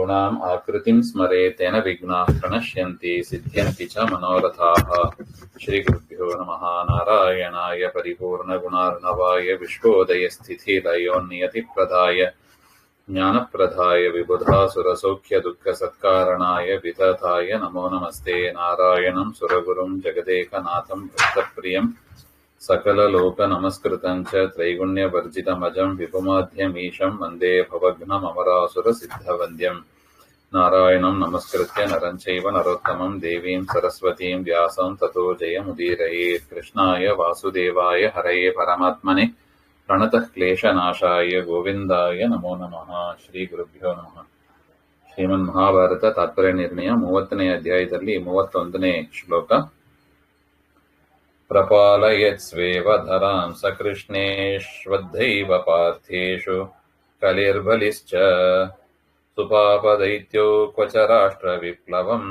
गुणाम् आकृतिं स्मरे तेन विघ्नाः प्रणश्यन्ति सिद्ध्यन्ति च मनोरथाः। श्रीगुरुभ्यो नमः। नारायणाय परिपूर्णगुणार्णवाय विश्वोदयस्थितिलयोन्नियतिप्रदाय ज्ञानप्रदाय विबुधासुरसौख्यदुःखसत्कारणाय वितताय नमो नमस्ते। नारायणं सुरगुरुं जगदेकनाथं भक्तप्रियं सकललोकनमस्कृतं च त्रैगुण्यवर्जितमजं विपुमाध्यमीशं वन्दे भवघ्नममरासुरसिद्धवन्द्यं। नारायणं नमस्कृत्य नरं चैव नरोत्तमं देवीं सरस्वतीं व्यासं ततो जयमुदीरयेत्। कृष्णाय वासुदेवाय हरये परमात्मने प्रणतः क्लेशनाशाय गोविंदाय नमो नमः। ಶ್ರೀ ಗುರುಭ್ಯೋ ನಮಃ. ಶ್ರೀಮನ್ ಮಹಾಭಾರತ ತಾತ್ಪರ್ಯ ನಿರ್ಣಯ 30ನೇ ಅಧ್ಯಾಯದಲ್ಲಿ 31ನೇ ಶ್ಲೋಕ. ಪ್ರಪಾಲಯತ್ಸ್ವೇವ ಧರಾಂ ಸಕೃಷ್ಣೇಶ್ವದ್ಧೈವ ಪಾರ್ಥೇಷು ಕಲಿರ್ಬಲಿಶ್ಚ ಸುಪಾಪದೈತ್ಯೋ ಕ್ವಚ ರಾಷ್ಟ್ರ ವಿಪ್ಲವಂ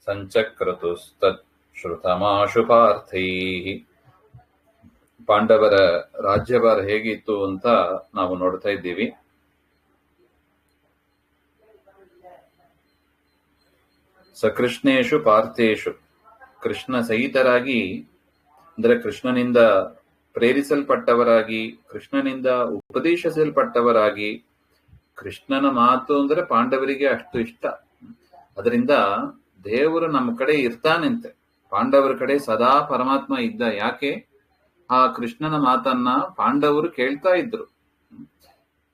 ಸಂಚಕ್ರತುಸ್ತತ್ ಶ್ರುತಮಾಶು ಪಾರ್ಥೈಃ. ಪಾಂಡವರ ರಾಜ್ಯಭಾರ ಹೇಗಿತ್ತು ಅಂತ ನಾವು ನೋಡ್ತಾ ಇದ್ದೀವಿ. ಸಕೃಷ್ಣೇಶು ಪಾರ್ಥೇಶು, ಕೃಷ್ಣ ಸಹಿತರಾಗಿ ಅಂದ್ರೆ ಕೃಷ್ಣನಿಂದ ಪ್ರೇರಿಸಲ್ಪಟ್ಟವರಾಗಿ, ಕೃಷ್ಣನಿಂದ ಉಪದೇಶಿಸಲ್ಪಟ್ಟವರಾಗಿ. ಕೃಷ್ಣನ ಮಾತು ಅಂದ್ರೆ ಪಾಂಡವರಿಗೆ ಅಷ್ಟು ಇಷ್ಟ. ಅದರಿಂದ ದೇವರು ನಮ್ಮ ಕಡೆ ಇರ್ತಾನಂತೆ. ಪಾಂಡವರ ಕಡೆ ಸದಾ ಪರಮಾತ್ಮ ಇದ್ದ. ಯಾಕೆ? ಆ ಕೃಷ್ಣನ ಮಾತನ್ನ ಪಾಂಡವರು ಕೇಳ್ತಾ ಇದ್ರು.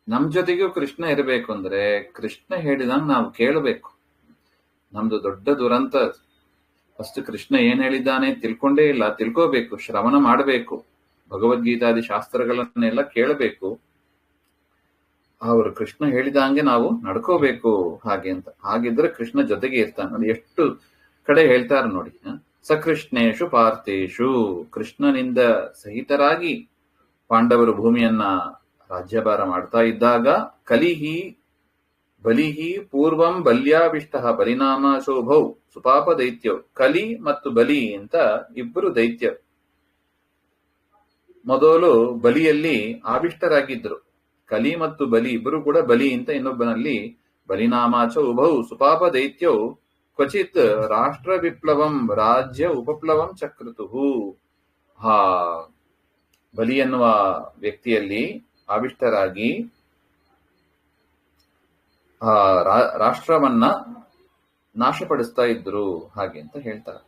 ನಮ್ ಜೊತೆಗೂ ಕೃಷ್ಣ ಇರಬೇಕು ಅಂದ್ರೆ ಕೃಷ್ಣ ಹೇಳಿದಂಗ ನಾವು ಕೇಳಬೇಕು. ನಮ್ದು ದೊಡ್ಡ ದುರಂತ. ಫಸ್ಟ್ ಕೃಷ್ಣ ಏನ್ ಹೇಳಿದ್ದಾನೆ ತಿಳ್ಕೊಂಡೇ ಇಲ್ಲ. ತಿಳ್ಕೋಬೇಕು, ಶ್ರವಣ ಮಾಡಬೇಕು, ಭಗವದ್ಗೀತಾದಿ ಶಾಸ್ತ್ರಗಳನ್ನೆಲ್ಲ ಕೇಳಬೇಕು. ಅವರು ಕೃಷ್ಣ ಹೇಳಿದಂಗೆ ನಾವು ನಡ್ಕೋಬೇಕು ಹಾಗೆ ಅಂತ. ಹಾಗಿದ್ರೆ ಕೃಷ್ಣ ಜೊತೆಗೆ ಇರ್ತಾನೆ. ನೋಡಿ ಎಷ್ಟು ಕಡೆ ಹೇಳ್ತಾರ ನೋಡಿ. ಸಕೃಷ್ಣೇಶು ಪಾರ್ಥೇಶು, ಕೃಷ್ಣನಿಂದ ಸಹಿತರಾಗಿ ಪಾಂಡವರು ಭೂಮಿಯನ್ನ ರಾಜ್ಯಭಾರ ಮಾಡ್ತಾ ಇದ್ದಾಗ ಕಲಿಹಿ ಬಲಿಹಿ ಪೂರ್ವಂ ಬಲ್ಯಾವಿಷ್ಟ ಬಲಿನಾಮ ಶೋಭೌ ಸುಪಾಪ ದೈತ್ಯೌ. ಕಲಿ ಮತ್ತು ಬಲಿ ಅಂತ ಇಬ್ಬರು ದೈತ್ಯ ಮೊದಲು ಬಲಿಯಲ್ಲಿ ಆವಿಷ್ಟರಾಗಿದ್ರು. ಕಲಿ ಮತ್ತು ಬಲಿ ಇಬ್ಬರು ಕೂಡ ಬಲಿ ಅಂತ ಇನ್ನೊಬ್ಬನಲ್ಲಿ ಬಲಿನಾಮಾಚ ಉಭೌ ಸುಪಾಪ ದೈತ್ಯೌ ಕ್ವಚಿತ್ ರಾಷ್ಟ್ರ ವಿಪ್ಲವಂ ರಾಜ್ಯ ಉಪಪ್ಲವಂ ಚಕ್ರತುಹು. ಆ ಬಲಿ ಎನ್ನುವ ವ್ಯಕ್ತಿಯಲ್ಲಿ ಆವಿಷ್ಟರಾಗಿ ಆ ರಾಷ್ಟ್ರವನ್ನ ನಾಶಪಡಿಸ್ತಾ ಇದ್ರು ಹಾಗೆ ಅಂತ ಹೇಳ್ತಾರೆ.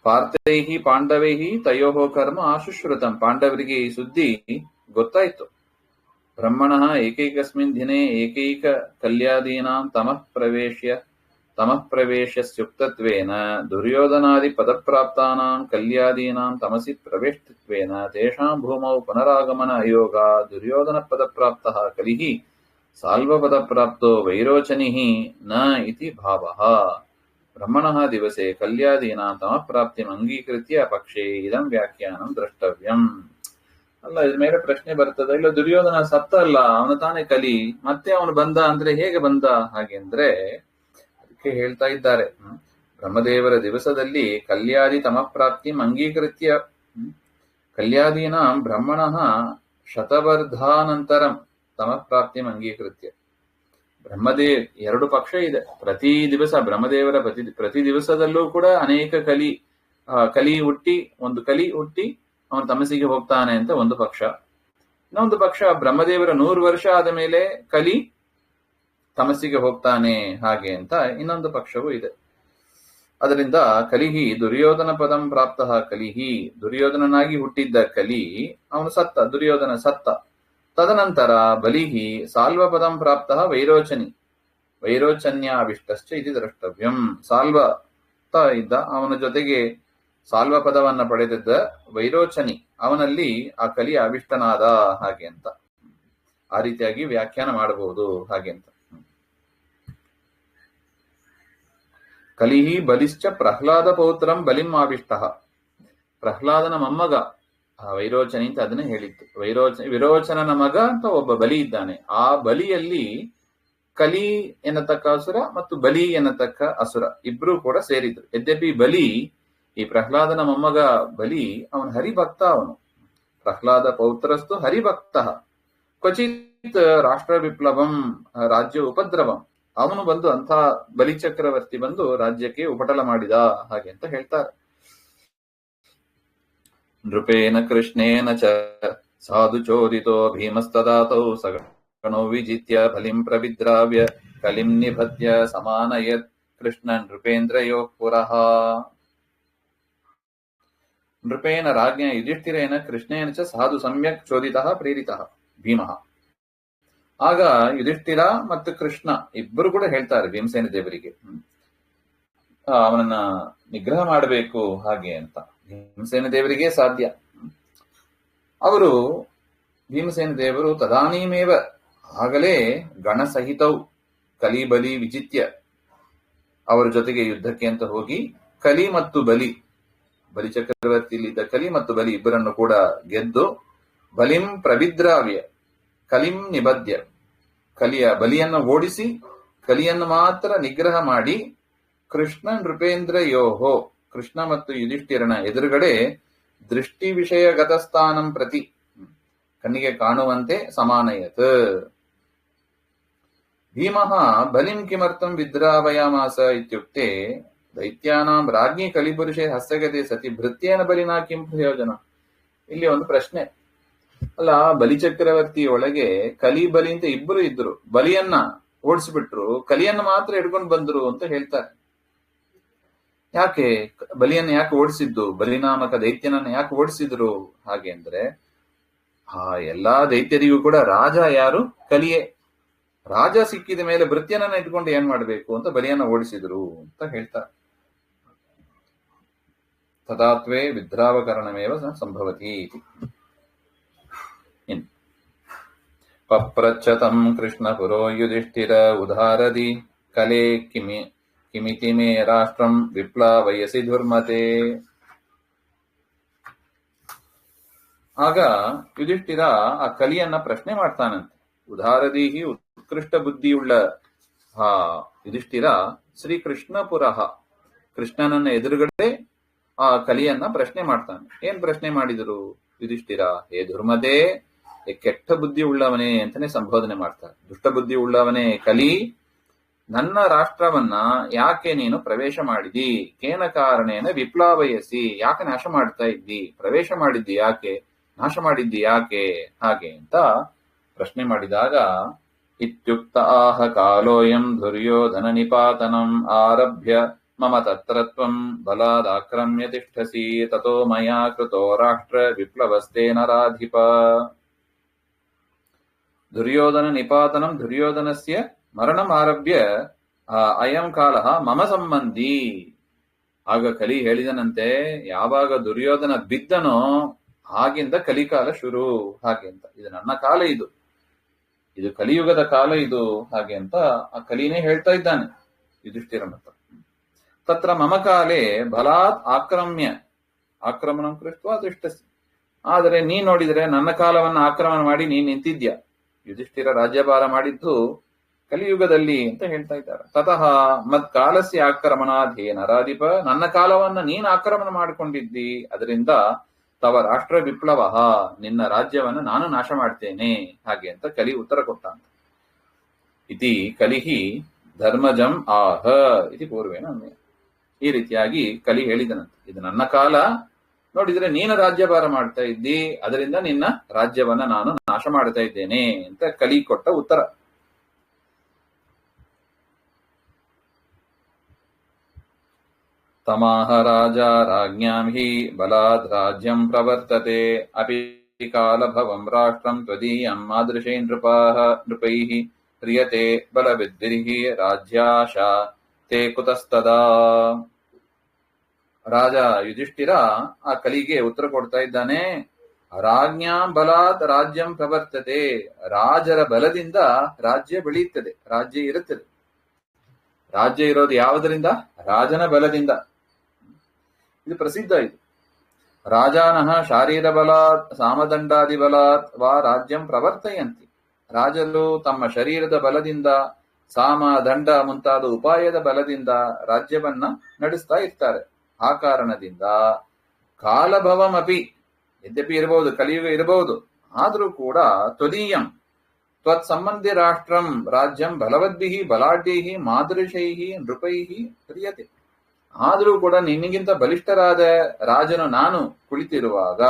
ಪಾರ್ಥೈಹಿ ಪಾಂಡವೈಹಿ ತಯೋಹೋ ಕರ್ಮ ಆಶುಶ್ರುತಂ. ಪಾಂಡವರಿಗೆ ಈ ಸುದ್ದಿ ಗೊತ್ತಾಯ್ತು. ಬ್ರಹ್ಮಣಃ ಏಕೈಕಸ್ಮಿನ್ ದಿನೇ ಏಕೈಕ ಕಲ್ಯಾದೀನಾಂ ತಮಃ ಪ್ರವೇಶಸ್ಯುಕ್ತತ್ವೇನ ದುರ್ಯೋಧನಾದಿ ಪದಪ್ರಾಪ್ತಾನಾಂ ಕಲ್ಯಾದೀನಾಂ ತಮಸಿ ಪ್ರವೇಷ್ಟತ್ವೇನ ತೇಷಾಂ ಭೂಮೌ ಪುನರಾಗಮನ ಅಯೋಗ. ದುರ್ಯೋಧನ ಪದಪ್ರಾಪ್ತಃ ಕಲಿಃ ಸಾಲ್ವಪದಪ್ರಾಪ್ತೋ ವೈರೋಚನಿಃ ನ ಇತಿ ಭಾವಃ. ಬ್ರಹ್ಮಣಃ ದಿವಸೆ ಕಲ್ಯಾದೀನಾಂ ತಮಃ ಪ್ರಾಪ್ತಿಂ ಅಂಗೀಕೃತ್ಯ ಪಕ್ಷೇ ಇದಂ ವ್ಯಾಖ್ಯಾನಂ ದ್ರಷ್ಟವ್ಯಂ. ಅಲ್ಲ, ಇದ್ರ ಮೇಲೆ ಪ್ರಶ್ನೆ ಬರ್ತದೆ. ಇಲ್ಲ, ದುರ್ಯೋಧನ ಸತ್ತ ಅಲ್ಲ, ಅವನು ತಾನೇ ಕಲಿ, ಮತ್ತೆ ಅವನು ಬಂದ ಅಂದ್ರೆ ಹೇಗೆ ಬಂದ ಹಾಗೆ ಅಂದ್ರೆ ಅದಕ್ಕೆ ಹೇಳ್ತಾ ಇದ್ದಾರೆ. ಬ್ರಹ್ಮದೇವರ ದಿವಸದಲ್ಲಿ ಕಲ್ಯಾದಿ ತಮಃ ಪ್ರಾಪ್ತಿಂ ಅಂಗೀಕೃತ್ಯ ಕಲ್ಯಾದೀನಾಂ ಬ್ರಹ್ಮಣಃ ಶತವರ್ಧಾನಂತರಂ ತಮಃ ಪ್ರಾಪ್ತಿಂ ಅಂಗೀಕೃತ್ಯ. ಬ್ರಹ್ಮದೇವ್ ಎರಡು ಪಕ್ಷ ಇದೆ. ಪ್ರತಿ ದಿವಸ ಬ್ರಹ್ಮದೇವರ ಪ್ರತಿ ದಿವಸದಲ್ಲೂ ಕೂಡ ಅನೇಕ ಕಲಿ ಹುಟ್ಟಿ ಅವನು ತಮಸಿಗೆ ಹೋಗ್ತಾನೆ ಅಂತ ಒಂದು ಪಕ್ಷ. ಇನ್ನೊಂದು ಪಕ್ಷ ಬ್ರಹ್ಮದೇವರ 100 ವರ್ಷ ಆದ ಮೇಲೆ ಕಲಿ ತಮಸ್ಸಿಗೆ ಹೋಗ್ತಾನೆ ಹಾಗೆ ಅಂತ ಇನ್ನೊಂದು ಪಕ್ಷವೂ ಇದೆ. ಅದರಿಂದ ಕಲಿಹಿ ದುರ್ಯೋಧನ ಪದಂ ಪ್ರಾಪ್ತಃ ಕಲಿಹಿ, ದುರ್ಯೋಧನನಾಗಿ ಹುಟ್ಟಿದ್ದ ಕಲಿ ಅವನು ಸತ್ತ, ದುರ್ಯೋಧನ ಸತ್ತ. ತದನಂತರ ಬಲಿಹಿ ಸಾಲ್ವ ಪದಂ ಪ್ರಾಪ್ತಃ ವೈರೋಚನ್ಯಾವಿಷ್ಟಶ್ಚ ಇದು ದ್ರಷ್ಟವ್ಯಂ. ಸಾಲ್ವ ಇದ್ದ, ಅವನ ಜೊತೆಗೆ ಸಾಲ್ವ ಪದವನ್ನ ಪಡೆದಿದ್ದ ವೈರೋಚನಿ, ಅವನಲ್ಲಿ ಆ ಕಲಿ ಆವಿಷ್ಟನಾದ ಹಾಗೆ ಅಂತ. ಆ ರೀತಿಯಾಗಿ ವ್ಯಾಖ್ಯಾನ ಮಾಡಬಹುದು ಹಾಗೆ ಅಂತ. ಕಲಿಹಿ ಬಲಿಶ್ಚ ಪ್ರಹ್ಲಾದ ಪೌತ್ರಂ ಬಲಿಂ ಆವಿಷ್ಟ. ಪ್ರಹ್ಲಾದನ ಮೊಮ್ಮಗ ವೈರೋಚನಿ ಅಂತ ಅದನ್ನೇ ಹೇಳಿತ್ತು. ವಿರೋಚನನ ಮಗ ಅಂತ ಒಬ್ಬ ಬಲಿ ಇದ್ದಾನೆ. ಆ ಬಲಿಯಲ್ಲಿ ಕಲಿ ಎನ್ನತಕ್ಕ ಅಸುರ ಮತ್ತು ಬಲಿ ಎನ್ನತಕ್ಕ ಅಸುರ ಇಬ್ರು ಕೂಡ ಸೇರಿದ್ರು. ಯದ್ಯಪಿ ಬಲಿ, ಈ ಪ್ರಹ್ಲಾದನ ಮೊಮ್ಮಗ ಬಲಿ, ಅವನು ಹರಿಭಕ್ತ. ಅವನು ಪ್ರಹ್ಲಾದ ಪೌತ್ರಸ್ತು ಹರಿಭಕ್ತ. ಕ್ವಚಿತ್ ಅಕೀತ್ ರಾಷ್ಟ್ರ ವಿಪ್ಲವಂ, ರಾಜ್ಯ ಉಪದ್ರವಂ. ಅವನು ಬಂದು ಅಂಥ ಬಲಿಚಕ್ರವರ್ತಿ ಬಂದು ರಾಜ್ಯಕ್ಕೆ ಉಪಟಳ ಮಾಡಿದ ಹಾಗೆ ಅಂತ ಹೇಳ್ತಾರೆ. ನೃಪೇನ ಕೃಷ್ಣೇನ ಚ ಸಾಧು ಚೋದಿತೋ ಭೀಮಸ್ತದಾತೌ ಸಗಣೋ ವಿಜಿತ್ಯ ಬಲಿಂ ಪ್ರವಿದ್ರಾವ್ಯ ಕಲಿಂ ನಿಬಧ್ಯ ಸಮಾನಯತ್ ಕೃಷ್ಣ ನೃಪೇಂದ್ರಯೋ ಪುರಃ. ನೃಪೇನ ರಾಜ್ಞ ಯುಧಿಷ್ಠಿರೇನ ಕೃಷ್ಣೇನ ಚ ಸಾಧು ಸಮ್ಯಕ್ ಚೋದಿತಃ ಪ್ರೇರಿತಃ ಭೀಮಃ. ಆಗ ಯುಧಿಷ್ಠಿರ ಮತ್ತು ಕೃಷ್ಣ ಇಬ್ಬರು ಕೂಡ ಹೇಳ್ತಾರೆ ಭೀಮಸೇನ ದೇವರಿಗೆ ಅವನನ್ನ ನಿಗ್ರಹ ಮಾಡಬೇಕು ಹಾಗೆ ಅಂತ. ಭೀಮಸೇನ ದೇವರಿಗೆ ಸಾಧ್ಯ. ಅವರು ಭೀಮಸೇನ ದೇವರು ತದಾನೀಮೇವ ಆಗಲೇ ಗಣಸಹಿತವು ಕಲಿಬಲಿ ವಿಜಿತ್ಯ ಅವರ ಜೊತೆಗೆ ಯುದ್ಧಕ್ಕೆ ಅಂತ ಹೋಗಿ ಕಲಿ ಮತ್ತು ಬಲಿ ಚಕ್ರವರ್ತಿಯಲ್ಲಿದ್ದ ಕಲಿ ಮತ್ತು ಬಲಿ ಇಬ್ಬರನ್ನು ಕೂಡ ಗೆದ್ದು ಬಲಿಂ ಪ್ರವಿದ್ರಾವ್ಯ ಕಲಿಂ ನಿಬದ್ಯ ಬಲಿಯನ್ನು ಓಡಿಸಿ ಕಲಿಯನ್ನು ಮಾತ್ರ ನಿಗ್ರಹ ಮಾಡಿ ಕೃಷ್ಣ ನೃಪೇಂದ್ರ ಯೋಹೋ ಕೃಷ್ಣ ಮತ್ತು ಯುಧಿಷ್ಠಿರನ ಎದುರುಗಡೆ ದೃಷ್ಟಿ ವಿಷಯಗತ ಸ್ಥಾನಂ ಪ್ರತಿ ಕಣ್ಣಿಗೆ ಕಾಣುವಂತೆ ಸಮಾನಯತ್. ಭೀಮಃ ಬಲಿಂ ಕಿಮರ್ಥಂ ವಿದ್ರಾವಯಾಮಾಸ ಇತ್ಯುಕ್ತೆ ದೈತ್ಯಾನಾಂ ರಾಜ್ಞಿ ಕಲಿಪುರುಷೇ ಹಸ್ತಗತೆ ಸತಿ ಭೃತ್ಯೇನ ಬಲಿನಾ ಕಿಂ ಪ್ರಯೋಜನ. ಇಲ್ಲಿ ಒಂದು ಪ್ರಶ್ನೆ. ಅಲ್ಲ, ಬಲಿಚಕ್ರವರ್ತಿ ಒಳಗೆ ಕಲಿ ಬಲಿ ಅಂತ ಇಬ್ಬರು ಇದ್ರು, ಬಲಿಯನ್ನ ಓಡಿಸ್ಬಿಟ್ರು, ಕಲಿಯನ್ನ ಮಾತ್ರ ಹಿಡ್ಕೊಂಡು ಬಂದ್ರು ಅಂತ ಹೇಳ್ತಾರೆ. ಯಾಕೆ ಬಲಿಯನ್ನ ಯಾಕೆ ಓಡಿಸಿದ್ದು, ಬಲಿನಾಮಕ ದೈತ್ಯನನ್ನ ಯಾಕೆ ಓಡಿಸಿದ್ರು ಹಾಗೆ ಅಂದ್ರೆ ಎಲ್ಲಾ ದೈತ್ಯರಿಗೂ ಕೂಡ ರಾಜ ಯಾರು, ಕಲಿಯೇ. ರಾಜ ಸಿಕ್ಕಿದ ಮೇಲೆ ಭೃತ್ಯನನ್ನ ಇಟ್ಕೊಂಡು ಏನ್ ಮಾಡ್ಬೇಕು ಅಂತ ಬಲಿಯನ್ನ ಓಡಿಸಿದ್ರು ಅಂತ ಹೇಳ್ತಾರೆ. ತದಾತ್ವೇ ವಿದ್ರಾವಕರಣಮೇವ ಸಂಭವತಿ. ಪಪ್ರಚ್ಛತಂ ಕೃಷ್ಣ ಪುರೋ ಯುಧಿಷ್ಠಿರ ಉದಾರದಿ ಕಲೆ ಕಿಮಿತಿ ಮೇ ರಾಷ್ಟ್ರಂ ವಿಪ್ಲವಯಸಿ ದುರ್ಮತೆ. ಆಗ ಯುಧಿಷ್ಠಿರ ಆ ಕಲಿಯನ್ನ ಪ್ರಶ್ನೆ ಮಾಡ್ತಾನಂತೆ. ಉದಾರದೀಹಿ ಉತ್ಕೃಷ್ಟ ಬುದ್ಧಿಯುಳ್ಳ ಯುಧಿಷ್ಠಿರ ಶ್ರೀಕೃಷ್ಣ ಪುರಃ ಕೃಷ್ಣನನ್ನ ಎದುರುಗಡೆ ಆ ಕಲಿಯನ್ನ ಪ್ರಶ್ನೆ ಮಾಡ್ತಾನೆ. ಏನ್ ಪ್ರಶ್ನೆ ಮಾಡಿದರು ಯುಧಿಷ್ಠಿರ? ಹೇ ದುರ್ಮತೆ, ಕೆಟ್ಟ ಬುದ್ಧಿ ಉಳ್ಳವನೇ ಅಂತಾನೆ ಸಂಬೋಧನೆ ಮಾಡ್ತಾರೆ. ದುಷ್ಟ ಬುದ್ಧಿ ಉಳ್ಳವನೇ ಕಲಿ, ನನ್ನ ರಾಷ್ಟ್ರವನ್ನ ಯಾಕೆ ನೀನು ಪ್ರವೇಶ ಮಾಡಿದಿ? ಕೇನ ಕಾರಣೇನ ವಿಪ್ಲವಯಸಿ, ಯಾಕೆ ನಾಶ ಮಾಡ್ತಾ ಇದ್ದಿ? ಪ್ರವೇಶ ಮಾಡಿದ್ದಿ ಯಾಕೆ? ನಾಶ ಮಾಡಿದ್ದಿ ಯಾಕೆ? ಹಾಗೆ ಅಂತ ಪ್ರಶ್ನೆ ಮಾಡಿದಾಗ ಇತ್ಯುಕ್ತ ಆಹ ಕಾಲೋಯಂ ದುರ್ಯೋಧನ ನಿಪಾತನಂ ಆರಭ್ಯ ಮಮ ತತ್ರತ್ವಂ ಬಲಾದಾಕ್ರಮ್ಯ ತಿಷ್ಠಸಿ ತಥೋ ಮಯಾ ಕೃತೋ ರಾಷ್ಟ್ರ ವಿಪ್ಲವಸ್ತೇನ ರಾಧಿಪ. ದುರ್ಯೋಧನ ನಿಪಾತನಂ ದುರ್ಯೋಧನಸ್ಯ ಮರಣಂ ಆರಭ್ಯ ಅಯಂ ಕಾಲಃ ಮಮ ಸಂಬಂಧಿ. ಆಗ ಕಲಿ ಹೇಳಿದನಂತೆ, ಯಾವಾಗ ದುರ್ಯೋಧನ ಬಿದ್ದನೋ ಆಗಿಂದ ಕಲಿಕಾಲ ಶುರು ಹಾಗೆ ಅಂತ. ಇದು ನನ್ನ ಕಾಲ, ಇದು ಕಲಿಯುಗದ ಕಾಲ ಇದು ಹಾಗೆ ಅಂತ ಆ ಕಲಿನೇ ಹೇಳ್ತಾ ಇದ್ದಾನೆ ಯುಧಿಷ್ಠಿರನ ಹತ್ರ. ತತ್ರ ಮಮ ಕಾಲೇ ಬಲಾತ್ ಆಕ್ರಮಣಂ ಕೃತ್ವಾ ತಿಷ್ಠಸಿ. ಆದರೆ ನೀ ನೋಡಿದ್ರೆ ನನ್ನ ಕಾಲವನ್ನ ಆಕ್ರಮಣ ಮಾಡಿ ನೀನ್ ನಿಂತಿದ್ಯಾ. ಯುಧಿಷ್ಠಿರ ರಾಜ್ಯಭಾರ ಮಾಡಿದ್ದು ಕಲಿಯುಗದಲ್ಲಿ ಅಂತ ಹೇಳ್ತಾ ಇದ್ದಾರೆ. ತತಃ ಮತ್ ಕಾಲಸ್ಯ ಆಕ್ರಮಣಾಧೇನ ರಾಧಿಪ, ನನ್ನ ಕಾಲವನ್ನ ನೀನ್ ಆಕ್ರಮಣ ಮಾಡಿಕೊಂಡಿದ್ದಿ, ಅದರಿಂದ ತವ ರಾಷ್ಟ್ರ ವಿಪ್ಲವ, ನಿನ್ನ ರಾಜ್ಯವನ್ನ ನಾನು ನಾಶ ಮಾಡ್ತೇನೆ ಹಾಗೆ ಅಂತ ಕಲಿ ಉತ್ತರ ಕೊಟ್ಟ. ಇತಿ ಕಲಿಹಿ ಧರ್ಮಜಂ ಆಹ ಇತಿ ಪೂರ್ವೇನ. ಈ ರೀತಿಯಾಗಿ ಕಲಿ ಹೇಳಿದನಂತೆ, ಇದು ನನ್ನ ಕಾಲ, ನೋಡಿದ್ರೆ ನೀನು ರಾಜ್ಯಭಾರ ಮಾಡ್ತಾ ಇದ್ದಿ, ಅದರಿಂದ ನಿನ್ನ ರಾಜ್ಯವನ್ನ ನಾನು ನಾಶ ಮಾಡ್ತಾ ಇದ್ದೇನೆ ಅಂತ ಕಲಿ ಕೊಟ್ಟ ಉತ್ತರ. ತಮಾಹ ರಾಜ ರಾಜ್ಞಾಂ ಹಿ ಬಲಾದ್ ರಾಜ್ಯಂ ಪ್ರವರ್ತತೆ ಅಪಿ ಕಾಲಭವಂ ರಾಷ್ಟ್ರಂ ತ್ವದೀಯಂ ಮಾದೃಶೈ ನೃಪೈಃ ಪ್ರಿಯತೆ ಬಲವಿದ್ಭಿರ್ಃ ರಾಜ್ಯಾಶಾ ತೇ ಕುತಸ್ತದಾ. ರಾಜ ಯುಧಿಷ್ಠಿರ ಆ ಕಲಿಗೆ ಉತ್ತರ ಕೊಡ್ತಾ ಇದ್ದಾನೆ. ರಾಜ್ಞಾಂ ಬಲಾತ್ ರಾಜ್ಯಂ ಪ್ರವರ್ತತೆ, ರಾಜರ ಬಲದಿಂದ ರಾಜ್ಯ ಬೆಳೆಯುತ್ತದೆ, ರಾಜ್ಯ ಇರುತ್ತದೆ. ರಾಜ್ಯ ಇರೋದು ಯಾವುದರಿಂದ? ರಾಜನ ಬಲದಿಂದ. ಇದು ಪ್ರಸಿದ್ಧ. ಇದು ರಾಜಾನಃ ಶಾರೀರ ಬಲಾತ್ ಸಾಮದಂಡಾದಿ ಬಲಾತ್ ವಾ ರಾಜ್ಯಂ ಪ್ರವರ್ತಯಂತಿ. ರಾಜರು ತಮ್ಮ ಶರೀರದ ಬಲದಿಂದ, ಸಾಮ ದಂಡ ಮುಂತಾದ ಉಪಾಯದ ಬಲದಿಂದ ರಾಜ್ಯವನ್ನ ನಡೆಸ್ತಾ ಇರ್ತಾರೆ. ಆ ಕಾರಣದಿಂದ ಕಾಲಭವಂ ಅಪಿ, ಯದ್ಯಪಿ ಇರಬಹುದು, ಕಲಿಯುಗ ಇರಬಹುದು, ಆದರೂ ಕೂಡ ತ್ವದೀಯಂ ತ್ವತ್ಸಂಬಂಧಿ ರಾಷ್ಟ್ರಂ ರಾಜ್ಯಂ ಬಲವದ್ಭಿಃ ಬಲಾಢ್ಯೈಃ ಮಾದೃಶೈಃ ನೃಪೈಃ ಕ್ರಿಯತೆ. ಆದರೂ ಕೂಡ ನಿನಗಿಂತ ಬಲಿಷ್ಠರಾದ ರಾಜನು ನಾನು ಕುಳಿತಿರುವಾಗ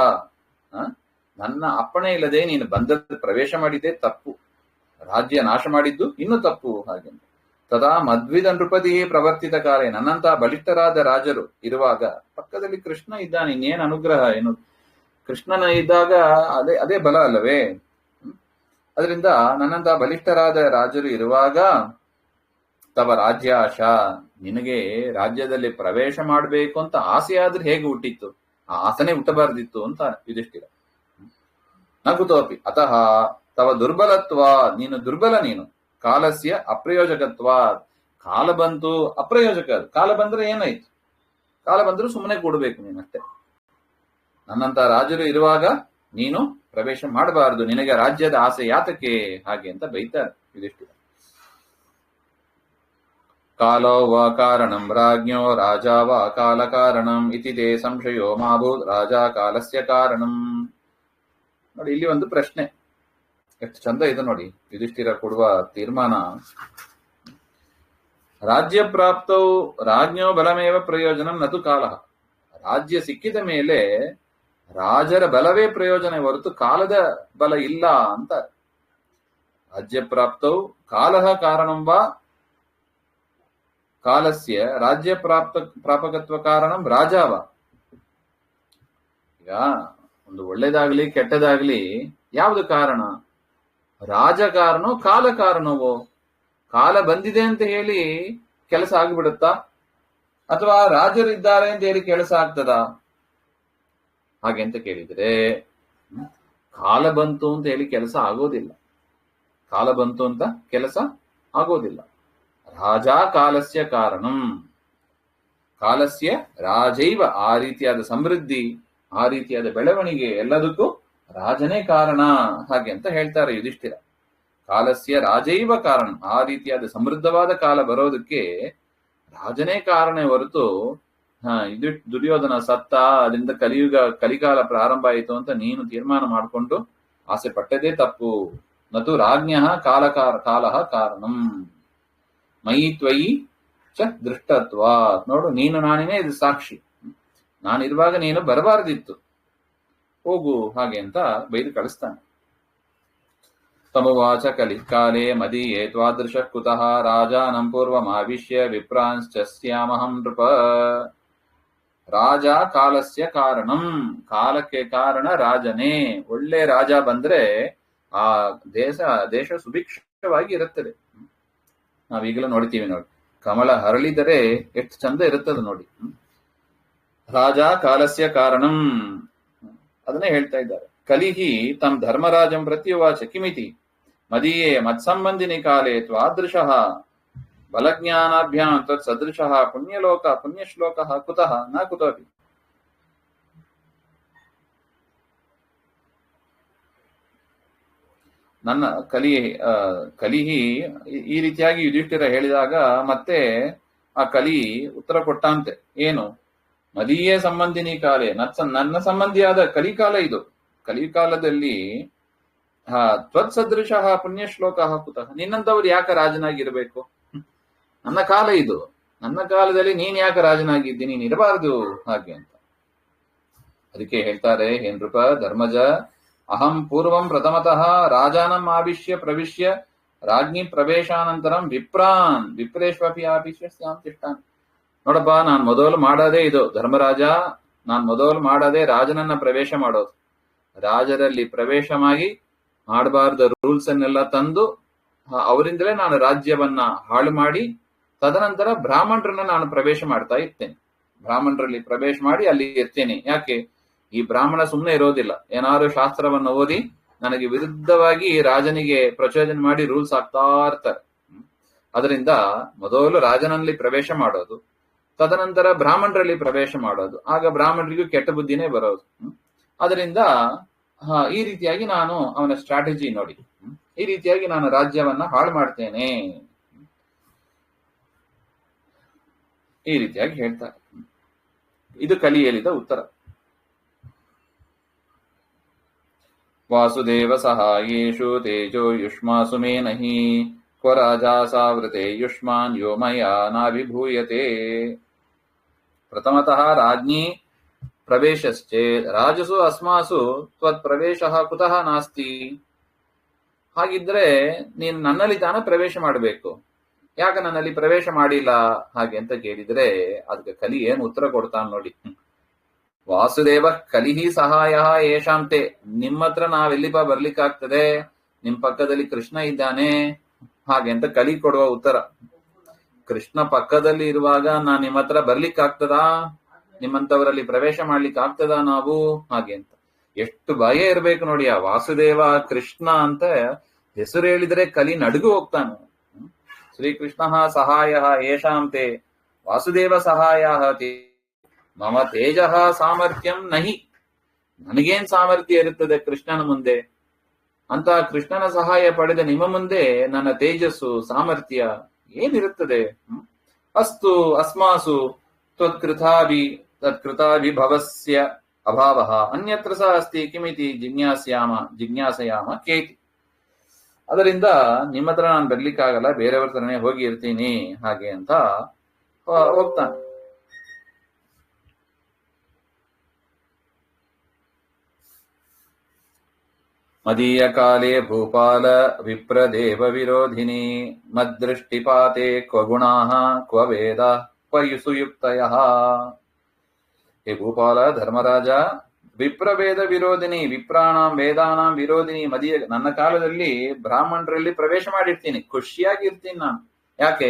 ನನ್ನ ಅಪ್ಪಣೆ ಇಲ್ಲದೆ ನೀನು ಬಂದ ಪ್ರವೇಶ ಮಾಡಿದ್ದೇ ತಪ್ಪು, ರಾಜ್ಯ ನಾಶ ಮಾಡಿದ್ದು ಇನ್ನೂ ತಪ್ಪು. ಹಾಗೆ ತದಾ ಮದ್ವಿದ ನೃಪತಿ ಪ್ರವರ್ತಿತ ಕಾಲೇ, ನನ್ನಂತಹ ಬಲಿಷ್ಠರಾದ ರಾಜರು ಇರುವಾಗ ಪಕ್ಕದಲ್ಲಿ ಕೃಷ್ಣ ಇದ್ದಾನೆ, ಇನ್ನೇನು ಅನುಗ್ರಹ ಏನು? ಕೃಷ್ಣನ ಇದ್ದಾಗ ಅದೇ ಬಲ ಅಲ್ಲವೇ? ಅದರಿಂದ ನನ್ನಂತಹ ಬಲಿಷ್ಠರಾದ ರಾಜರು ಇರುವಾಗ ತವ ರಾಜ್ಯ ಆಶಾ, ನಿನಗೆ ರಾಜ್ಯದಲ್ಲಿ ಪ್ರವೇಶ ಮಾಡಬೇಕು ಅಂತ ಆಸೆ ಆದ್ರೆ ಹೇಗೆ ಹುಟ್ಟಿತ್ತು? ಆ ಆಸನೆ ಹುಟ್ಟಬಾರ್ದಿತ್ತು ಅಂತ ಯುಧಿಷ್ಠಿರ. ನಕುತೋಪಿ ಅತಃ ತವ ದುರ್ಬಲತ್ವ, ನೀನು ದುರ್ಬಲ, ನೀನು ಕಾಲಸ್ಯ ಅಪ್ರಯೋಜಕತ್ವ, ಕಾಲ ಬಂತು ಅಪ್ರಯೋಜಕ. ಕಾಲ ಬಂದ್ರೆ ಏನಾಯ್ತು? ಕಾಲ ಬಂದ್ರೂ ಸುಮ್ಮನೆ ಕೂಡಬೇಕು ನೀನಷ್ಟೇ. ನನ್ನಂತ ರಾಜರು ಇರುವಾಗ ನೀನು ಪ್ರವೇಶ ಮಾಡಬಾರದು, ನಿನಗೆ ರಾಜ್ಯದ ಆಸೆ ಯಾತಕ್ಕೆ? ಹಾಗೆ ಅಂತ ಬೈತಾರೆ ಯುಧಿಷ್ಠಿರ. ಕಾಲೋ ವಾ ಕಾರಣಂ ರಾಜ್ಞೋ ರಾಜಾ ವಾ ಕಾಲ ಕಾರಣಂ ಇತಿ ತೇ ಸಂಶಯೋ ಮಾಭೂತ್ ರಾಜ ಕಾಲಸ್ಯ ಕಾರಣಂ. ನೋಡಿ, ಇಲ್ಲಿ ಒಂದು ಪ್ರಶ್ನೆ ಎಷ್ಟು ಚಂದ ಇದೆ ನೋಡಿ ಯುಧಿಷ್ಠಿರ ಕೊಡುವ ತೀರ್ಮಾನ. ರಾಜ್ಯ ಪ್ರಾಪ್ತೌ ರಾಜ್ಞೋ ಬಲಮೇವ ಪ್ರಯೋಜನಂ ನತು ಕಾಲ. ರಾಜ್ಯ ಸಿಕ್ಕಿದ ಮೇಲೆ ರಾಜರ ಬಲವೇ ಪ್ರಯೋಜನ ಹೊರತು ಕಾಲದ ಬಲ ಇಲ್ಲ ಅಂತ. ರಾಜ್ಯ ಪ್ರಾಪ್ತೌ ಕಾಲಃ ಕಾರಣಂ ವಾ ಕಾಲಸ್ಯ ರಾಜ್ಯ ಪ್ರಾಪಕತ್ವ ಕಾರಣಂ ರಾಜಾವ. ಈಗ ಒಂದು ಒಳ್ಳೇದಾಗ್ಲಿ ಕೆಟ್ಟದಾಗ್ಲಿ ಯಾವುದು ಕಾರಣ? ರಾಜ ಕಾರಣೋ ಕಾಲ ಕಾರಣವೋ? ಕಾಲ ಬಂದಿದೆ ಅಂತ ಹೇಳಿ ಕೆಲಸ ಆಗ್ಬಿಡುತ್ತಾ? ಅಥವಾ ರಾಜರಿದ್ದಾರೆ ಅಂತ ಹೇಳಿ ಕೆಲಸ ಆಗ್ತದಾ? ಹಾಗೆ ಅಂತ ಕೇಳಿದ್ರೆ ಕಾಲ ಬಂತು ಅಂತ ಹೇಳಿ ಕೆಲಸ ಆಗೋದಿಲ್ಲ. ಕಾಲ ಬಂತು ಅಂತ ಕೆಲಸ ಆಗೋದಿಲ್ಲ. ರಾಜ ಕಾಲಸ್ಯ ಕಾರಣಂ, ಕಾಲಸ್ಯ ರಾಜೈವ. ಆ ರೀತಿಯಾದ ಸಮೃದ್ಧಿ, ಆ ರೀತಿಯಾದ ಬೆಳವಣಿಗೆ ಎಲ್ಲದಕ್ಕೂ ರಾಜನೇ ಕಾರಣ. ಹಾಗೆ ಅಂತ ಹೇಳ್ತಾರೆ ಯುಧಿಷ್ಠಿರ. ಕಾಲಸ್ಯ ರಾಜೈವ ಕಾರಣ, ಆ ರೀತಿಯಾದ ಸಮೃದ್ಧವಾದ ಕಾಲ ಬರೋದಕ್ಕೆ ರಾಜನೇ ಕಾರಣ ಹೊರತು ಇದು ದುರ್ಯೋಧನ ಸತ್ತ, ಅದರಿಂದ ಕಲಿಕಾಲ ಪ್ರಾರಂಭ ಆಯಿತು ಅಂತ ನೀನು ತೀರ್ಮಾನ ಮಾಡಿಕೊಂಡು ಆಸೆ ಪಟ್ಟದೇ ತಪ್ಪು. ನತು ರಾಜ್ಞ ಕಾಲಃ ಕಾರಣಂ ಮಯಿ ತ್ವಯಿ ಚ ದೃಷ್ಟತ್ವ. ನೋಡು, ನೀನು ನಾನೇನೇ ಇದು ಸಾಕ್ಷಿ. ನಾನಿರುವಾಗ ನೀನು ಬರಬಾರದಿತ್ತು, ಹೋಗು ಹಾಗೆ ಅಂತ ಬೈದು ಕಳಿಸ್ತಾನೆ. ತಮುವಾಚ ಕಲಿಕಾಲೇ ಮದೀಯೇ ತ್ವಾದೃಶ ಕುತಃ ರಾಜಾನಂ ಪೂರ್ವಮಾವಿಶ್ಯ ವಿಪ್ರಾಂಶ್ಚ್ಯಾಮಹಂ ನೃಪ. ರಾಜ ಕಾಲಸ್ಯ ಕಾರಣಂ, ಕಾಲಕ್ಕೆ ಕಾರಣ ರಾಜನೇ. ಒಳ್ಳೆ ರಾಜ ಬಂದ್ರೆ ಆ ದೇಶ ಸುಭಿಕ್ಷವಾಗಿ ಇರುತ್ತದೆ. ನಾವೀಗಲೂ ನೋಡ್ತೀವಿ ನೋಡಿ, ಕಮಲ ಹರಳಿದರೆ ಎಷ್ಟು ಚಂದ ಇರುತ್ತದೆ ನೋಡಿ. ರಾಜ ಕಾಲಸ್ಯ ಕಾರಣಂ ಅದನ್ನೇ ಹೇಳ್ತಾ ಇದ್ದಾರೆ. ಕಲಿಹಿ ತಮ್ ಧರ್ಮರಾಜಂ ಪ್ರತ್ಯುವಾಚ ಕಿಮಿತಿ ಮದೀಯೇ ಮತ್ಸಂಬಂಧಿನಿ ಕಾಲೇ ತ್ವಾದೃಶಃ ಬಲಜ್ಞಾನಾಭ್ಯಾಂ ತತ್ ಸದೃಶಃ ಪುಣ್ಯಶ್ಲೋಕಃ ಕುತಃ ನ ಕುತೋಪಿ. ನನ್ನ ಕಲಿಹಿ ಈ ರೀತಿಯಾಗಿ ಯುಧಿಷ್ಠಿರ ಹೇಳಿದಾಗ ಮತ್ತೆ ಆ ಕಲಿ ಉತ್ತರ ಕೊಟ್ಟಂತೆ. ಏನು? ಮದೀಯೇ ಸಂಬಂಧಿನಿ ಕಾಲೇ, ನನ್ನ ಸಂಬಂಧಿಯಾದ ಕಲಿಕಾಲ ಇದು. ಕಲಿಕಾಲದಲ್ಲಿ ತ್ವತ್ಸದೃಶ ಪುಣ್ಯಶ್ಲೋಕ ಕುತಃ, ನಿನ್ನಂತವ್ರು ಯಾಕೆ ರಾಜನಾಗಿರ್ಬೇಕು? ನನ್ನ ಕಾಲ ಇದು, ನನ್ನ ಕಾಲದಲ್ಲಿ ನೀನ್ ಯಾಕೆ ರಾಜನಾಗಿದ್ದಿ? ನೀನ್ ಇರಬಾರದು ಹಾಗೆ ಅಂತ. ಅದಕ್ಕೆ ಹೇಳ್ತಾರೆ, ಹೇ ನೃಪ ಧರ್ಮಜ, ಅಹಂ ಪೂರ್ವಂ ಪ್ರಥಮತಃ ರಾಜಾನಂ ಆವಿಶ್ಯ ಪ್ರವಿಶ್ಯ ರಾಜ್ಞಿ ಪ್ರವೇಶಾನಂತರಂ ವಿಪ್ರೇಶ್ವಪಿ ಆವಿಶ್ಯ ಸ್ಯಾಂ ತಿಷ್ಟಾನ್. ನೋಡಪ್ಪ, ನಾನ್ ಮೊದಲು ಮಾಡೋದೇ ಇದು ಧರ್ಮರಾಜ, ನಾನ್ ಮೊದಲು ಮಾಡೋದೇ ರಾಜನನ್ನ ಪ್ರವೇಶ ಮಾಡೋದು. ರಾಜರಲ್ಲಿ ಪ್ರವೇಶ ಮಾಡಬಾರ್ದ ರೂಲ್ಸ್ ಅನ್ನೆಲ್ಲ ತಂದು ಅವರಿಂದಲೇ ನಾನು ರಾಜ್ಯವನ್ನ ಹಾಳು ಮಾಡಿ ತದನಂತರ ಬ್ರಾಹ್ಮಣರನ್ನ ನಾನು ಪ್ರವೇಶ ಮಾಡ್ತಾ ಇರ್ತೇನೆ. ಬ್ರಾಹ್ಮಣರಲ್ಲಿ ಪ್ರವೇಶ ಮಾಡಿ ಅಲ್ಲಿ ಇರ್ತೇನೆ. ಯಾಕೆ? ಈ ಬ್ರಾಹ್ಮಣ ಸುಮ್ಮನೆ ಇರೋದಿಲ್ಲ, ಏನಾದ್ರು ಶಾಸ್ತ್ರವನ್ನು ಓದಿ ನನಗೆ ವಿರುದ್ಧವಾಗಿ ರಾಜನಿಗೆ ಪ್ರಚೋದನೆ ಮಾಡಿ ರೂಲ್ಸ್ ಆಗ್ತಾ ಇರ್ತಾರೆ. ಅದರಿಂದ ಮೊದಲು ರಾಜನಲ್ಲಿ ಪ್ರವೇಶ ಮಾಡೋದು, ತದನಂತರ ಬ್ರಾಹ್ಮಣರಲ್ಲಿ ಪ್ರವೇಶ ಮಾಡೋದು. ಆಗ ಬ್ರಾಹ್ಮಣರಿಗೂ ಕೆಟ್ಟ ಬುದ್ಧಿನೇ ಬರೋದು. ಅದರಿಂದ ಈ ರೀತಿಯಾಗಿ ನಾನು ಅವನ ಸ್ಟ್ರಾಟಜಿ ನೋಡಿ, ಈ ರೀತಿಯಾಗಿ ನಾನು ರಾಜ್ಯವನ್ನ ಹಾಳು ಮಾಡ್ತೇನೆ, ಈ ರೀತಿಯಾಗಿ ಹೇಳ್ತಾರೆ. ಇದು ಕಲಿ ಹೇಳಿದ ಉತ್ತರ. ವಾಸುದೇವ ಸಹಾಯೇಷು ತೇಜೋ ಯುಷ್ಮಾಸು ಮೇ ನಹಿ ಕ್ವ ರಾಜಾ ಸಾವೃತೆ ಯುಷ್ಮಾನ್ ಯೋ ಮಯಾ ನಾಭಿಭೂಯತೆ. ಪ್ರಥಮತಃ ರಾಜ್ಞಿ ಪ್ರವೇಶಶ್ಚೇತ್ ರಾಜಸು ಅಸ್ಮಾಸು ತ್ವತ್ ಪ್ರವೇಶಃ ಕುತಃ ನಾಸ್ತಿ. ಹಾಗಿದ್ರೆ ನೀನು ನನ್ನಲ್ಲಿ ತಾನೇ ಪ್ರವೇಶ ಮಾಡಬೇಕು, ಯಾಕೆ ನನ್ನಲ್ಲಿ ಪ್ರವೇಶ ಮಾಡಿಲ್ಲ ಹಾಗೆ ಅಂತ ಕೇಳಿದ್ರೆ ಅದಕ್ಕೆ ಕಲಿ ಏನು ಉತ್ತರ ಕೊಡ್ತಾನೆ ನೋಡಿ. ವಾಸುದೇವ ಕಲಿಹಿ ಸಹಾಯ ಯೇಷಾಂತೆ. ನಿಮ್ಮ ಹತ್ರ ನಾವೆಲ್ಲಿಪ ಬರ್ಲಿಕ್ಕಾಗ್ತದೆ, ನಿಮ್ ಪಕ್ಕದಲ್ಲಿ ಕೃಷ್ಣ ಇದ್ದಾನೆ ಹಾಗೆ ಅಂತ ಕಲಿ ಕೊಡುವ ಉತ್ತರ. ಕೃಷ್ಣ ಪಕ್ಕದಲ್ಲಿ ಇರುವಾಗ ನಾನ್ ನಿಮ್ಮ ಹತ್ರ ಬರ್ಲಿಕ್ಕಾಗ್ತದಾ, ನಿಮ್ಮಂತವರಲ್ಲಿ ಪ್ರವೇಶ ಮಾಡ್ಲಿಕ್ಕೆ ಆಗ್ತದಾ ನಾವು ಹಾಗೆ ಅಂತ. ಎಷ್ಟು ಭಯ ಇರ್ಬೇಕು ನೋಡಿ. ಆ ವಾಸುದೇವ ಕೃಷ್ಣ ಅಂತ ಹೆಸರು ಹೇಳಿದ್ರೆ ಕಲಿ ನಡುಗು ಹೋಗ್ತಾನೆ. ಶ್ರೀಕೃಷ್ಣ ಸಹಾಯ ಯೇಷಾಂತೆ ವಾಸುದೇವ ಸಹಾಯ ಮಮ ತೇಜ ಸಾಮರ್ಥ್ಯಂ ನಹಿ. ನನಗೇನ್ ಸಾಮರ್ಥ್ಯ ಇರುತ್ತದೆ ಕೃಷ್ಣನ ಮುಂದೆ? ಅಂತ ಕೃಷ್ಣನ ಸಹಾಯ ಪಡೆದ ನಿಮ್ಮ ಮುಂದೆ ನನ್ನ ತೇಜಸ್ಸು ಸಾಮರ್ಥ್ಯ ಏನಿರುತ್ತದೆ? ಅಸ್ತು ಅಸ್ಮಾಸು ತತ್ಕೃತಾಭಿಭವಸ್ಯ ಅಭಾವ ಅನ್ಯತ್ರ ಸಹ ಅಸ್ತಿ ಕಿಮಿತಿ ಜಿಜ್ಞಾಸಯಾಮ ಕೇತಿ. ಅದರಿಂದ ನಿಮ್ಮ ಹತ್ರ ನಾನು ಬರ್ಲಿಕ್ಕಾಗಲ್ಲ, ಬೇರೆಯವ್ರ ಹತ್ರನೇ ಹೋಗಿ ಇರ್ತೀನಿ ಹಾಗೆ ಅಂತ ಹೋಗ್ತಾನೆ. ಮದೀಯ ಕಾಲೇ ಭೂಪಾಲ ವಿಪ್ರದೇವ ವಿರೋಧಿನಿ ಮದ್ದೃಷ್ಟಿಪಾತೆ ಕ್ವ ಗುಣಾಃ ಕ್ವ ವೇದ ಕ್ವ ಸುಯುಕ್ತಯಃ. ಹೇ ಭೂಪಾಲ ಧರ್ಮರಾಜ, ವಿಪ್ರವೇದ ವಿರೋಧಿನಿ, ವಿಪ್ರಾಣಾಂ ವೇದಾನಾಂ ವಿರೋಧಿನಿ ಮದೀಯ. ನನ್ನ ಕಾಲದಲ್ಲಿ ಬ್ರಾಹ್ಮಣರಲ್ಲಿ ಪ್ರವೇಶ ಮಾಡಿರ್ತೀನಿ, ಖುಷಿಯಾಗಿರ್ತೀನಿ ನಾನು. ಯಾಕೆ?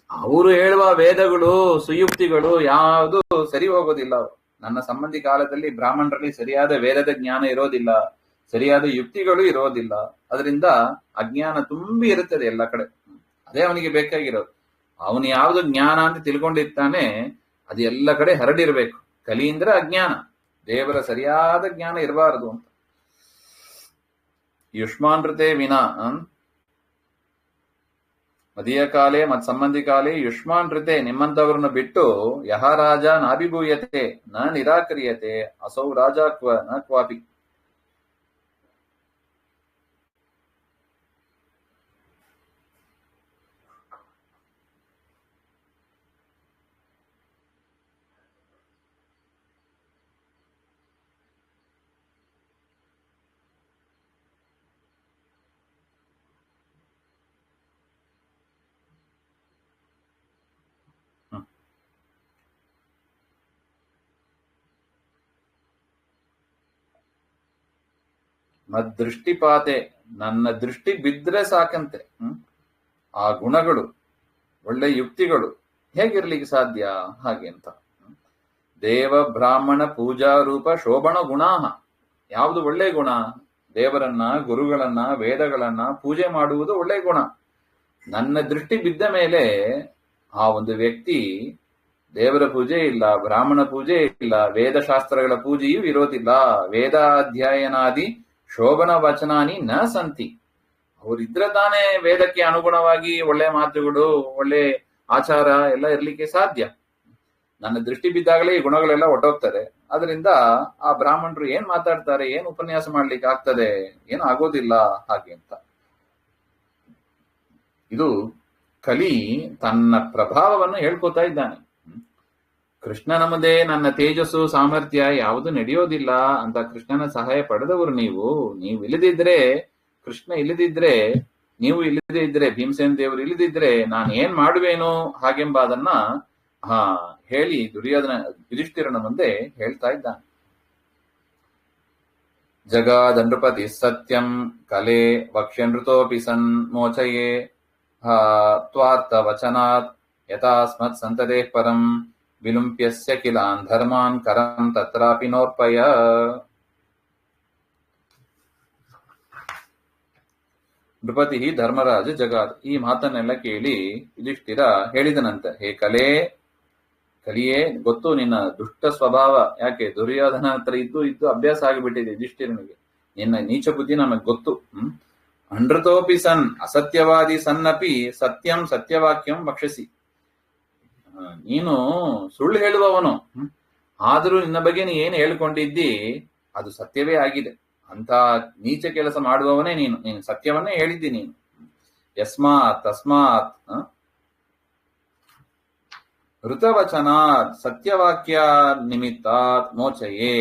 ಅವರು ಹೇಳುವ ವೇದಗಳು ಸುಯುಕ್ತಿಗಳು ಯಾವುದು ಸರಿ ಹೋಗೋದಿಲ್ಲ. ನನ್ನ ಸಂಬಂಧಿ ಕಾಲದಲ್ಲಿ ಬ್ರಾಹ್ಮಣರಲ್ಲಿ ಸರಿಯಾದ ವೇದದ ಜ್ಞಾನ ಇರೋದಿಲ್ಲ, ಸರಿಯಾದ ಯುಕ್ತಿಗಳು ಇರೋದಿಲ್ಲ. ಅದರಿಂದ ಅಜ್ಞಾನ ತುಂಬಿ ಇರುತ್ತದೆ ಎಲ್ಲ ಕಡೆ. ಅದೇ ಅವನಿಗೆ ಬೇಕಾಗಿರೋದು. ಅವನು ಯಾವುದು ಜ್ಞಾನ ಅಂತ ತಿಳ್ಕೊಂಡಿರ್ತಾನೆ ಅದು ಎಲ್ಲ ಕಡೆ ಹರಡಿರ್ಬೇಕು. ಕಲಿ ಅಂದ್ರೆ ಅಜ್ಞಾನ, ದೇವರ ಸರಿಯಾದ ಜ್ಞಾನ ಇರಬಾರದು ಅಂತ. ಯುಷ್ಮಾನೃತೆ ವಿನಾ ಮದೀಯ ಕಾಲೇ ಮತ್ ಸಂಬಂಧಿ ಕಾಲೇ ಯುಷ್ಮಾನೃತೆ, ನಿಮ್ಮಂತವರನ್ನು ಬಿಟ್ಟು ಯಹ ರಾಜ ನಾಭಿಭೂಯತೆ ನ ನಿರಾಕರಿಯತೆ ಅಸೌ ರಾಜ ಕ್ವ ನ ಕ್ವಾಪಿ. ಮದ್ದೃಷ್ಟಿಪಾತೆ, ನನ್ನ ದೃಷ್ಟಿ ಬಿದ್ರೆ ಸಾಕಂತೆ. ಆ ಗುಣಗಳು, ಒಳ್ಳೆ ಯುಕ್ತಿಗಳು ಹೇಗಿರ್ಲಿಕ್ಕೆ ಸಾಧ್ಯ ಹಾಗೆ ಅಂತ. ದೇವ ಬ್ರಾಹ್ಮಣ ಪೂಜಾ ರೂಪ ಶೋಭಣ ಗುಣಾಹ. ಯಾವುದು ಒಳ್ಳೆ ಗುಣ? ದೇವರನ್ನ, ಗುರುಗಳನ್ನ, ವೇದಗಳನ್ನ ಪೂಜೆ ಮಾಡುವುದು ಒಳ್ಳೆ ಗುಣ. ನನ್ನ ದೃಷ್ಟಿ ಬಿದ್ದ ಮೇಲೆ ಆ ಒಂದು ವ್ಯಕ್ತಿ ದೇವರ ಪೂಜೆ ಇಲ್ಲ, ಬ್ರಾಹ್ಮಣ ಪೂಜೆ ಇಲ್ಲ, ವೇದಶಾಸ್ತ್ರಗಳ ಪೂಜೆಯೂ ಇರೋದಿಲ್ಲ. ವೇದಾಧ್ಯಯನಾದಿ ಶೋಭನ ವಚನಾನಿ ನ ಸಂತಿ. ಅವರಿದ್ರೆ ತಾನೇ ವೇದಕ್ಕೆ ಅನುಗುಣವಾಗಿ ಒಳ್ಳೆ ಮಾತುಗಳು, ಒಳ್ಳೆ ಆಚಾರ ಎಲ್ಲ ಇರ್ಲಿಕ್ಕೆ ಸಾಧ್ಯ. ನನ್ನ ದೃಷ್ಟಿ ಬಿದ್ದಾಗಲೇ ಈ ಗುಣಗಳೆಲ್ಲ ಒಟ್ಟೋಗ್ತದೆ. ಅದರಿಂದ ಆ ಬ್ರಾಹ್ಮಣರು ಏನ್ ಮಾತಾಡ್ತಾರೆ, ಏನ್ ಉಪನ್ಯಾಸ ಮಾಡ್ಲಿಕ್ಕೆ ಆಗ್ತದೆ, ಏನು ಆಗೋದಿಲ್ಲ ಹಾಗೆ ಅಂತ. ಇದು ಕಲಿ ತನ್ನ ಪ್ರಭಾವವನ್ನು ಹೇಳ್ಕೊತಾ ಇದ್ದಾನೆ. ಕೃಷ್ಣನ ಮುಂದೆ ನನ್ನ ತೇಜಸ್ಸು ಸಾಮರ್ಥ್ಯ ಯಾವುದು ನಡೆಯೋದಿಲ್ಲ ಅಂತ ಕೃಷ್ಣನ ಸಹಾಯ ಪಡೆದವರು ನೀವು ಇಲ್ಲದಿದ್ರೆ, ಕೃಷ್ಣ ಇಲ್ಲದಿದ್ರೆ, ನೀವು ಇಲ್ಲದೇ ಇದ್ರೆ, ಭೀಮಸೇನ ದೇವರು ಇಲ್ಲದಿದ್ರೆ ನಾನು ಏನ್ ಮಾಡುವೇನು ಹಾಗೆಂಬ ಅದನ್ನ ಹೇಳಿ ಯುಧಿಷ್ಠಿರನ ಮುಂದೆ ಹೇಳ್ತಾ ಇದ್ದಾನೆ. ಜಗಾದ ನೃಪತಿ ಸತ್ಯಂ ಕಲೆ ವಕ್ಷ್ಯನೃತೋಪಿ ಸನ್ ಮೋಚಯೇ ತ್ವಾರ್ಥ ವಚನಾತ್ ಯಥಾಸ್ಮತ್ ಸಂತದೇ ಪರಂ ವಿಲುಂಪ್ಯಸ್ಯ ಕಿಲಾನ್ ಧರ್ಮಾನ್ ಕರಂ ತತ್ರಾಪಿ ನೋರ್ಪಯ. ನೃಪತಿ ಧರ್ಮರಾಜ ಜಗಾದ್. ಈ ಮಾತನ್ನೆಲ್ಲ ಕೇಳಿ ಯುಧಿಷ್ಠಿರ ಹೇಳಿದನಂತೆ, ಹೇ ಕಲಿಯೇ, ಗೊತ್ತು ನಿನ್ನ ದುಷ್ಟ ಸ್ವಭಾವ. ಯಾಕೆ? ದುರ್ಯೋಧನ ಹತ್ರ ಇದ್ದು ಅಭ್ಯಾಸ ಆಗಿಬಿಟ್ಟಿದೆ ಯುಧಿಷ್ಠಿರನಿಗೆ. ನಿನ್ನ ನೀಚ ಬುದ್ಧಿ ನಮಗ್ ಗೊತ್ತು. ಅನೃತೋಪಿ ಸನ್ ಅಸತ್ಯವಾದಿ ಸನ್ನಪಿ ಸತ್ಯಂ ಸತ್ಯವಾಕ್ಯಂ ವಕ್ಷಸಿ. ನೀನು ಸುಳ್ಳು ಹೇಳುವವನು, ಆದರೂ ನಿನ್ನ ಬಗ್ಗೆ ನೀ ಏನು ಹೇಳ್ಕೊಂಡಿದ್ದಿ ಅದು ಸತ್ಯವೇ ಆಗಿದೆ. ಅಂತ ನೀಚ ಕೆಲಸ ಮಾಡುವವನೇ ನೀನು. ನೀನು ಸತ್ಯವನ್ನೇ ಹೇಳಿದ್ದಿ ನೀನು. ಯಸ್ಮಾತ್ ತಸ್ಮಾತ್ ಋತವಚನಾತ್ ಸತ್ಯವಾಕ್ಯ ನಿಮಿತ್ತಾತ್ ಮೋಚಯೇ.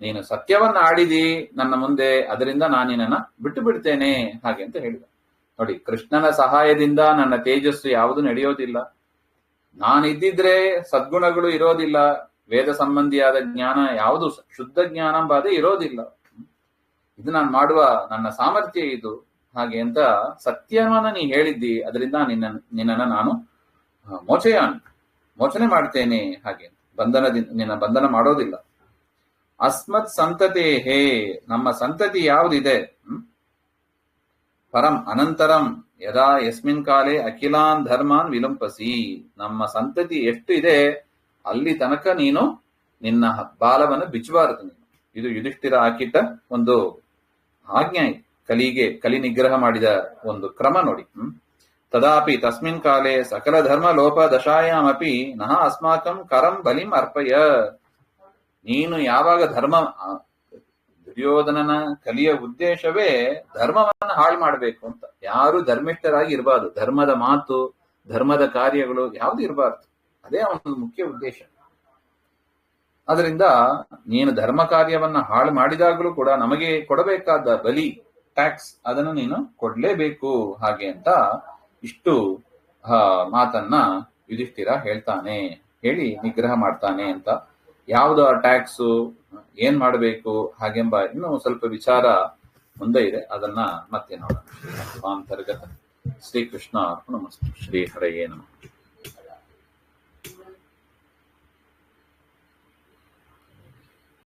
ನೀನು ಸತ್ಯವನ್ನ ಆಡಿದಿ ನನ್ನ ಮುಂದೆ, ಅದರಿಂದ ನಾನು ನಿನ್ನನ್ನ ಬಿಟ್ಟು ಬಿಡ್ತೇನೆ ಹಾಗೆ ಅಂತ ಹೇಳಿದ. ನೋಡಿ, ಕೃಷ್ಣನ ಸಹಾಯದಿಂದ ನನ್ನ ತೇಜಸ್ಸು ಯಾವುದು ನಡೆಯೋದಿಲ್ಲ. ನಾನಿದ್ದಿದ್ರೆ ಸದ್ಗುಣಗಳು ಇರೋದಿಲ್ಲ, ವೇದ ಸಂಬಂಧಿಯಾದ ಜ್ಞಾನ ಯಾವುದು ಶುದ್ಧ ಜ್ಞಾನ ಬಾಧೆ ಇರೋದಿಲ್ಲ. ಇದು ನಾನು ಮಾಡುವ ನನ್ನ ಸಾಮರ್ಥ್ಯ ಇದು ಹಾಗೆ ಅಂತ ಸತ್ಯವನ್ನ ನೀ ಹೇಳಿದ್ದಿ, ಅದರಿಂದ ನಿನ್ನನ್ನ ನಾನು ಮೋಚನೆ ಮಾಡ್ತೇನೆ ಹಾಗೆ. ನಿನ್ನ ಬಂಧನ ಮಾಡೋದಿಲ್ಲ. ಅಸ್ಮತ್ ಸಂತತೆ ಹೇ, ನಮ್ಮ ಸಂತತಿ ಯಾವುದಿದೆ, ಪರಂ ಅನಂತರಂ ಯದಾ ಯಸ್ಮಿನ್ ಕಾಲೇ ಅಖಿಲಾನ್ ಧರ್ಮಾನ್ ವಿಲಂಪಸಿ. ನಮ್ಮ ಸಂತತಿ ಎಷ್ಟು ಇದೆ ಅಲ್ಲಿ ತನಕ ನೀನು ನಿನ್ನ ಬಾಲವನ್ನು ಬಿಚ್ಚಬಾರದು ನೀನು. ಇದು ಯುಧಿಷ್ಠಿರ ಹಾಕಿಟ್ಟ ಒಂದು ಆಜ್ಞೆ, ಕಲಿ ನಿಗ್ರಹ ಮಾಡಿದ ಒಂದು ಕ್ರಮ ನೋಡಿ. ತದಾಪಿ ತಸ್ಮಿನ್ ಕಾಲೇ ಸಕಲ ಧರ್ಮ ಲೋಪ ದಶಾಯಾಮಪಿ ನಹ ಅಸ್ಮಾಕಂ ಕರಂ ಬಲಿಂ ಅರ್ಪಯ. ನೀನು ಯಾವಾಗ ದುರ್ಯೋಧನನ ಕಲಿಯ ಉದ್ದೇಶವೇ ಧರ್ಮವನ್ನ ಹಾಳು ಮಾಡಬೇಕು ಅಂತ. ಯಾರು ಧರ್ಮಿಷ್ಠರಾಗಿ ಇರಬಾರ್ದು, ಧರ್ಮದ ಮಾತು ಧರ್ಮದ ಕಾರ್ಯಗಳು ಯಾವ್ದು ಇರಬಾರ್ದು, ಅದೇ ಅವನ ಮುಖ್ಯ ಉದ್ದೇಶ. ಅದರಿಂದ ನೀನು ಧರ್ಮ ಕಾರ್ಯವನ್ನ ಹಾಳು ಮಾಡಿದಾಗಲೂ ಕೂಡ ನಮಗೆ ಕೊಡಬೇಕಾದ ಬಲಿ, ಟ್ಯಾಕ್ಸ್, ಅದನ್ನು ನೀನು ಕೊಡ್ಲೇಬೇಕು ಹಾಗೆ ಅಂತ ಇಷ್ಟು ಮಾತನ್ನ ಯುಧಿಷ್ಠಿರ ಹೇಳ್ತಾನೆ. ಹೇಳಿ ನಿಗ್ರಹ ಮಾಡ್ತಾನೆ ಅಂತ. ಯಾವುದು ಆ ಟ್ಯಾಕ್ಸು, ಏನ್ ಮಾಡಬೇಕು ಹಾಗೆಂಬ ಇನ್ನೂ ಸ್ವಲ್ಪ ವಿಚಾರ ಮುಂದೆ ಇದೆ, ಅದನ್ನ ಮತ್ತೆ ನೋಡೋಣ. ಶ್ರೀ ಅಂತರ್ಗತ ಶ್ರೀಕೃಷ್ಣ ಅರ್ಪಣಮಸ್ತು. ಶ್ರೀ ಹರಯೇ ನಮಃ.